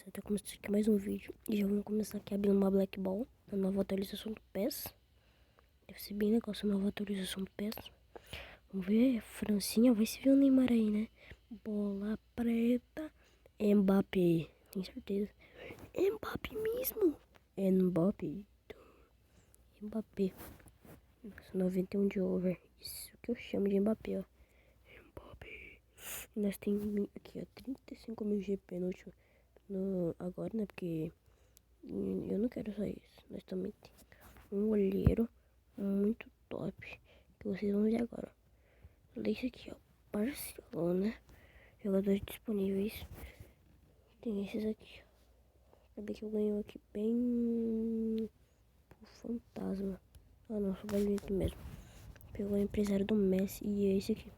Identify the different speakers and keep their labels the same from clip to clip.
Speaker 1: Então começando aqui mais um vídeo. E já vamos começar aqui abrindo uma Black Ball na nova atualização do PES. Deve ser bem legal essa nova atualização do PES. Vamos ver, Francinha, vai se ver o Neymar aí, né? Bola preta, Mbappé, tenho certeza. Mbappé mesmo. Mbappé. Mbappé. Nossa, 91 de over. Isso que eu chamo de Mbappé, ó. Mbappé. E nós temos aqui, ó, 35 mil GP no último. Agora, né? Porque eu não quero só isso. Nós também temos um olheiro muito top. Que vocês vão ver agora. Olha isso aqui, ó. Barcelona. Jogadores disponíveis. Tem esses aqui, ó. Cadê que eu ganhei aqui? Bem... o fantasma. Ah, não. Só vai vir aqui mesmo. Pegou o empresário do Messi. E é esse aqui.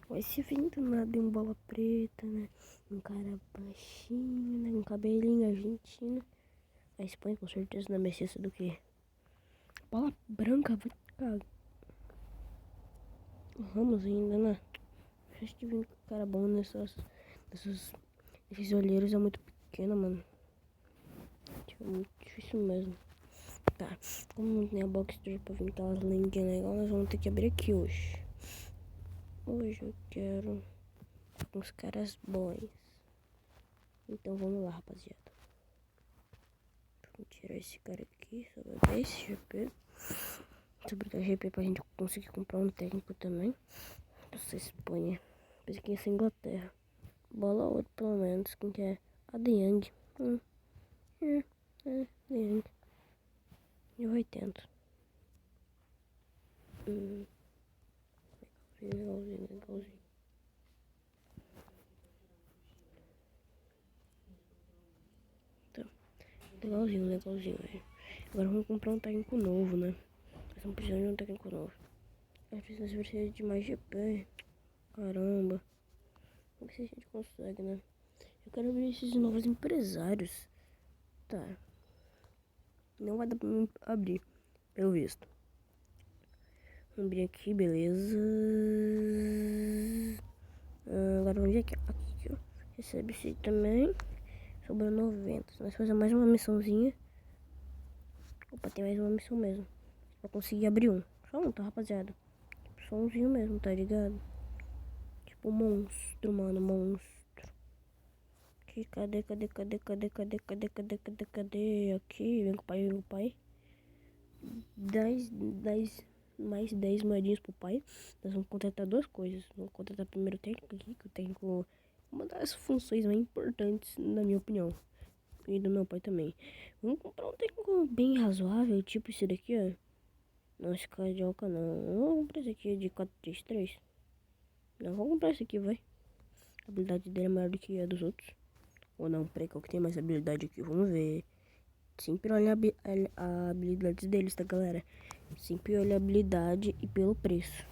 Speaker 1: Vai se vindo nada em bola preta, né? Um cara baixinho, né? Um cabelinho argentino. A Espanha com certeza não é mais isso do que bola branca, vai cagar. O Ramos ainda, né? Acho que vem com cara bom esses olheiros é muito pequeno, mano. Tipo, é muito difícil mesmo. Tá, como não tem a box store pra vir aquelas lendinhas legais, nós vamos ter que abrir aqui hoje. Hoje eu quero uns caras bons. Então vamos lá, rapaziada. Vou tirar esse cara aqui, só vai dar esse GP. Sobre o GP pra gente conseguir comprar um técnico também. Essa Espanha. Pensei que ia ser Inglaterra. Bola 8 pelo menos. Quem que é? A De Young. De Young. E o 80. Legalzinho. Então, legalzinho, velho. Agora vamos comprar um técnico novo, né? Nós estamos precisando de um técnico novo. Nós precisamos de mais GP. Caramba. Vamos ver se a gente consegue, né? Eu quero abrir esses novos empresários. Tá. Não vai dar pra mim abrir, pelo visto. Vamos abrir aqui, beleza. Agora onde é que aqui, ó. Recebe esse também. Sobrou 90. Nós fazer mais uma missãozinha. Opa, tem mais uma missão mesmo. Pra conseguir abrir um. Só um, tá, rapaziada? Só umzinho mesmo, tá ligado? Tipo monstro, mano, monstro. Aqui, cadê? Aqui, vem com o pai. 10 mais 10 moedinhas pro pai. Nós vamos contratar duas coisas. Vamos contratar primeiro o técnico aqui, que o técnico é uma das funções mais importantes, na minha opinião. E do meu pai também. Vamos comprar um técnico bem razoável, tipo esse daqui, ó. Não, esse carioca não. Vamos comprar esse aqui de 433. Não, vamos comprar esse aqui, vai. A habilidade dele é maior do que a dos outros. Ou não, peraí, qual que tem mais habilidade aqui? Vamos ver. Sempre olha a habilidade deles, tá, galera? Sempre olha a habilidade e pelo preço.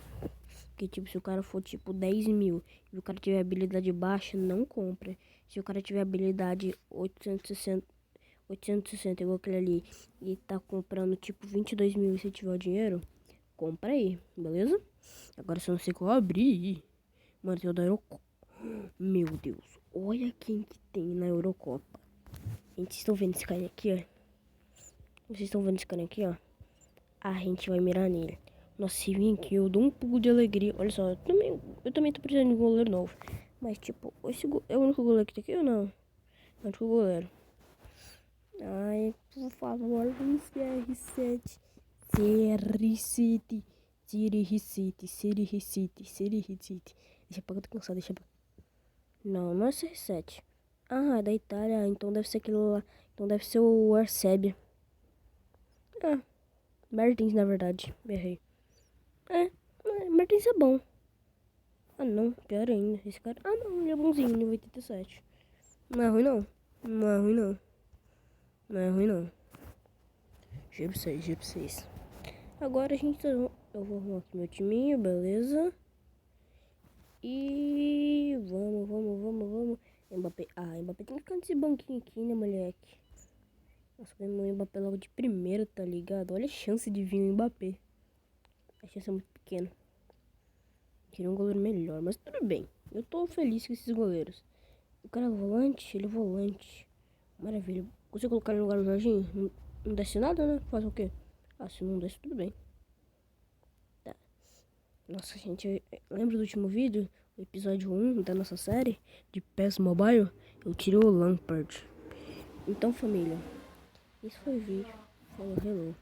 Speaker 1: Porque, tipo, se o cara for, tipo, 10 mil e o cara tiver habilidade baixa, não compra. Se o cara tiver habilidade 860 igual aquele ali, e tá comprando, tipo, 22 mil e se tiver o dinheiro, compra aí, beleza? Agora, se eu não sei qual abrir, mano, tem o da Eurocopa. Meu Deus, olha quem que tem na Eurocopa. Gente, vocês estão vendo esse cara aqui, ó? Vocês estão vendo esse cara aqui, ó? A gente vai mirar nele. Nossa, se vir aqui, eu dou um pouco de alegria. Olha só, eu também tô precisando de um goleiro novo. Mas, tipo, esse é o único goleiro que tem aqui ou não? É o único goleiro. Ai, por favor, CR7. CR7. CR7. Deixa pra eu tô cansado, deixa pra... Não é CR7. Ah, é da Itália. Então deve ser aquele lá. Então deve ser o Arcebia. Ah, Mertens, na verdade. Errei. Mertens é bom. Ah, não. Pior ainda. Esse cara... Ah, não. Ele é bonzinho. Nível 87. Não é ruim, não. Não é ruim, não. Não é ruim, não. G6. Agora a gente... Eu vou arrumar aqui meu timinho, beleza? E... Vamos. Mbappé. Ah, Mbappé tem que ficar nesse banquinho aqui, né, moleque? Nossa, ganhamos o Mbappé logo de primeiro, tá ligado? Olha a chance de vir o Mbappé. A chance é muito pequena. Queria um goleiro melhor, mas tudo bem. Eu tô feliz com esses goleiros. O cara é volante, ele é volante. Maravilha. Consigo colocar no lugar do Jorginho? Não desce nada, né? Faz o quê? Ah, se não desce, tudo bem. Tá. Nossa, gente, lembra do último vídeo? O episódio 1 da nossa série de PES Mobile? Eu tirei o Lampard. Então, família, esse foi o vídeo. Falou, hello.